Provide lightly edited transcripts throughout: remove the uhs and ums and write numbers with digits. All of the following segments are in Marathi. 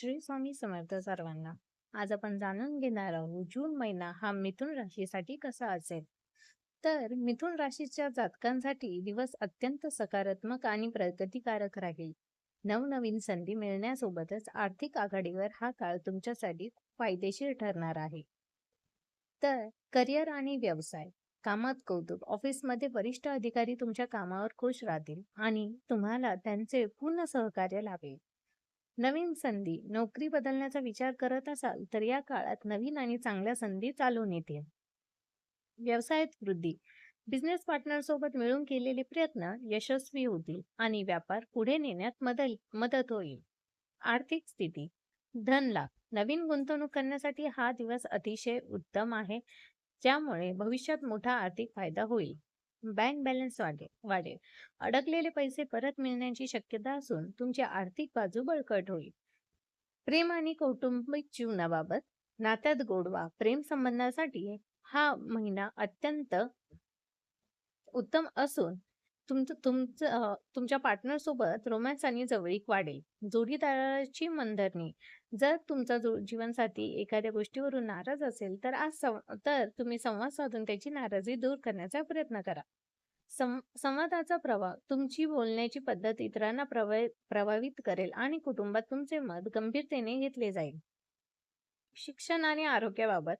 श्री स्वामी समर्थ सर्वांना. आज आपण जाणून घेणार आहोत जून महिना हा मिथुन राशीसाठी कसा असेल. तर मिथुन राशीच्या जातकांसाठी दिवस अत्यंत सकारात्मक आणि प्रगतिकारक राहील. नवनवीन संधी मिळण्यासोबतच आर्थिक आघाडीवर हा काळ तुमच्यासाठी फायदेशीर ठरणार आहे. तर करिअर आणि व्यवसाय, कामात कौतुक, ऑफिसमध्ये वरिष्ठ अधिकारी तुमच्या कामावर खुश राहतील आणि तुम्हाला त्यांचे पूर्ण सहकार्य लाभेल. नवीन संधी, नोकरी बदलण्याचा विचार करत असाल तर या काळात नवीन आणि चांगल्या संधी चालून येतील. व्यवसायात वृद्धी, बिझनेस पार्टनर सोबत मिळून केलेले प्रयत्न यशस्वी होतील आणि व्यापार पुढे नेण्यात मदत होईल. आर्थिक स्थिती, धन लाभ, नवीन गुंतवणूक करण्यासाठी हा दिवस अतिशय उत्तम आहे, ज्यामुळे भविष्यात मोठा आर्थिक फायदा होईल. बँक बॅलन्स वाढेल. अडकलेले पैसे परत मिळण्याची शक्यता असून तुमची आर्थिक बाजू बळकट होईल. प्रेम आणि कौटुंबिक जीवनाबाबत, नात्यात गोडवा, प्रेम संबंधासाठी हा महिना अत्यंत उत्तम असून तुमच्या पार्टनर सोबत रोमॅन्स आणि जवळीक वाढेल. जोडीदाराची मनधरणी, जर तुमचा जीवनसाथी एखाद्या गोष्टीवरून नाराज असेल तर तर तुम्ही संवाद साधून त्याची नाराजी दूर करण्याचा प्रयत्न करा. संवादाचा प्रभाव, तुमची बोलण्याची पद्धत इतरांना प्रभावित करेल आणि कुटुंबात तुमचे मत गंभीरतेने घेतले जाईल. शिक्षण आणि आरोग्याबाबत,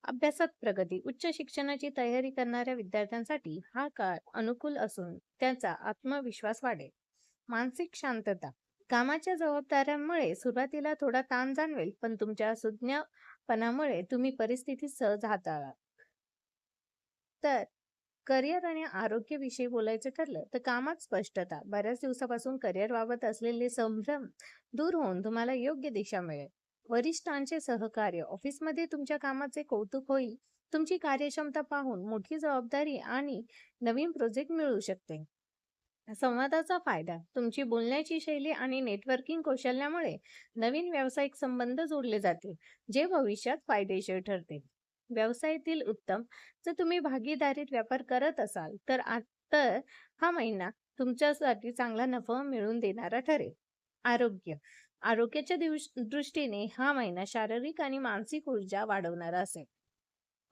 अभ्यासात प्रगती, उच्च शिक्षणाची तयारी करणाऱ्या विद्यार्थ्यांसाठी हा काळ अनुकूल असून त्यांचा आत्मविश्वास वाढेल. मानसिक शांतता, कामाच्या जबाबदाऱ्यांमुळे सुरुवातीला थोडा ताण जाणवेल, पण तुमच्या सुज्ञपणामुळे तुम्ही परिस्थिती सहज हाताळा. तर करिअर आणि आरोग्याविषयी बोलायचं ठरलं तर कामात स्पष्टता, बऱ्याच दिवसापासून करिअर बाबत असलेले संभ्रम दूर होऊन तुम्हाला योग्य दिशा मिळेल. वरिष्ठांचे सहकार्य, ऑफिसमध्ये तुमच्या कामाचे कौतुक होईल. तुमची कार्यक्षमता पाहून मोठी जबाबदारी आणि नवीन प्रोजेक्ट मिळू शकते. संवादाचा फायदा, तुमची बोलण्याची शैली आणि नेटवर्किंग कौशल्यामुळे नवीन व्यावसायिक संबंध जोडले जातील, जे भविष्यात फायदेशीर ठरतील. व्यवसायातील उत्तम, जर तुम्ही भागीदारीत व्यापार करत असाल तर हा महिना तुमच्यासाठी चांगला नफा मिळवून देणारा ठरेल. आरोग्य, आरोग्याच्या दृष्टीने हा महिना शारीरिक आणि मानसिक ऊर्जा वाढवणारा असेल.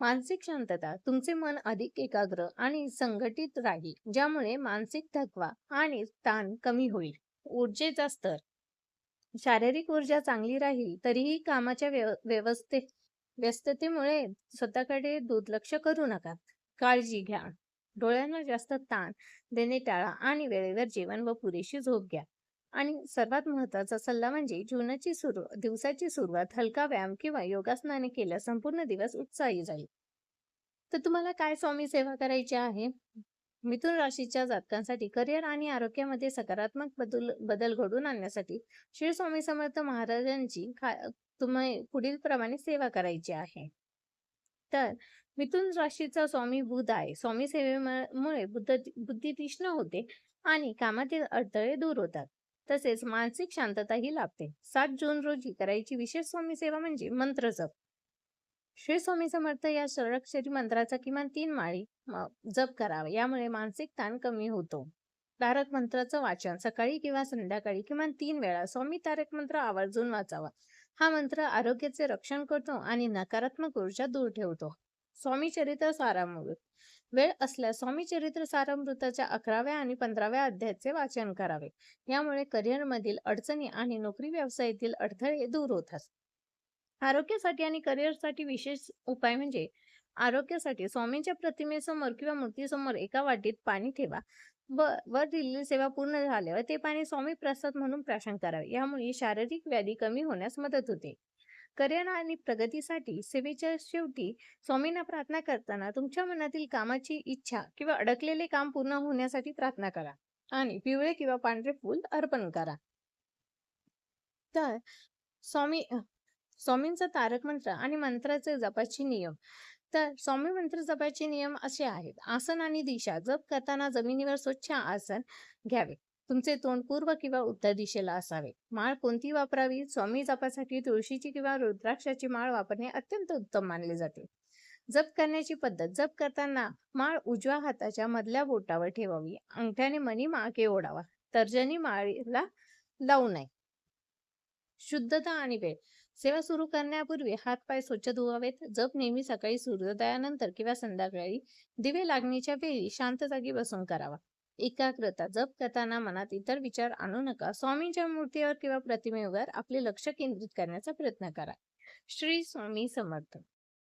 मानसिक शांतता, तुमचे मन अधिक एकाग्र आणि संघटित राहील, ज्यामुळे मानसिक थकवा आणि ताण कमी होईल. ऊर्जेचा स्तर, शारीरिक ऊर्जा चांगली राहील तरीही कामाच्या व्यस्ततेमुळे स्वतःकडे दुर्लक्ष करू नका. काळजी घ्या. डोळ्यांना जास्त ताण देणे टाळा आणि वेळेवर जेवण व पुरेशी झोप घ्या. आणि सर्वात महत्त्वाचा सल्ला म्हणजे दिवसाची सुरुवात हलका व्यायाम किंवा योगासनाने केल्यास संपूर्ण दिवस उत्साही जाईल. तर तुम्हाला काय स्वामी सेवा करायची आहे? मिथुन राशीच्या जातकांसाठी करिअर आणि आरोग्यामध्ये सकारात्मक बदल घडवून आणण्यासाठी श्री स्वामी समर्थ महाराजांची तुम्ही पुढील प्रमाणे सेवा करायची आहे. तर मिथुन राशीचा स्वामी बुध आहे. स्वामी सेवेमुळे बुद्धी तीक्ष्ण होते आणि कामातील अडथळे दूर होतात. तसेच मानसिक शांतताही लाभते. 7 जून रोजी करायची विशेष स्वामी सेवा म्हणजे मंत्र जप. श्री स्वामी समर्थ या षडाक्षरी मंत्राचा किमान 3 माळी जप करावा. यामुळे मानसिक ताण कमी होतो. तारक मंत्राचं वाचन सकाळी किंवा संध्याकाळी किमान 3 वेळा स्वामी तारक मंत्र आवर्जून वाचावा. हा मंत्र आरोग्याचे रक्षण करतो आणि नकारात्मक ऊर्जा दूर ठेवतो. स्वामी चरित्र सारामृत, वेळ असल्यास स्वामी चरित्र सारामृताच्या 11व्या आणि 15व्या अध्यायाचे वाचन करावे. यामुळे करिअर मधील अडचणी आणि नोकरी व्यवसायातील अडथळे दूर होतात. आरोग्यासाठी आणि करिअरसाठी विशेष उपाय म्हणजे, आरोग्यासाठी स्वामींच्या प्रतिमेसमोर किंवा मूर्तीसमोर एका वाटीत पाणी ठेवा व वर दिलेली सेवा पूर्ण झाल्यावर ते पाणी स्वामी प्रसाद म्हणून प्राशन करावे. यामुळे शारीरिक व्याधी कमी होण्यास मदत होते. करिअर आणि प्रगतीसाठी सेवेच्या शेवटी स्वामींना प्रार्थना करताना तुमच्या मनातील कामाची इच्छा किंवा अडकलेले काम पूर्ण होण्यासाठी प्रार्थना करा आणि पिवळे किंवा पांढरे फूल अर्पण करा. तर स्वामींचा तारक मंत्र आणि मंत्राचे जपाचे नियम. तर स्वामी मंत्र जपाचे नियम असे आहेत. आसन आणि दिशा, जप करताना जमिनीवर स्वच्छ आसन घ्यावे. तुमचे तोंड पूर्व किंवा उत्तर दिशेला असावे. माळ कोणती वापरावी? स्वामी जपासाठी तुळशीची किंवा रुद्राक्षाची माळ वापरणे अत्यंत उत्तम मानले जाते. जप करण्याची पद्धत, जप करताना माळ उजव्या हाताच्या मधल्या बोटावर ठेवावी. अंगठ्याने मणी मागे ओढावा. तर्जनी माळेला लावू नये. शुद्धता आणि वेळ. सेवा सुरू करण्यापूर्वी हात-पाय स्वच्छ धुवावेत. जप नेहमी सकाळी सूर्योदयानंतर किंवा संध्याकाळी दिवे लागण्याच्या वेळी शांत जागी बसून करावा. एकाग्रता. जप करताना मनात इतर विचार आणू नका. स्वामींच्या मूर्तीवर किंवा प्रतिमेवर आपले लक्ष केंद्रित करण्याचा प्रयत्न करा. श्री स्वामी समर्थ.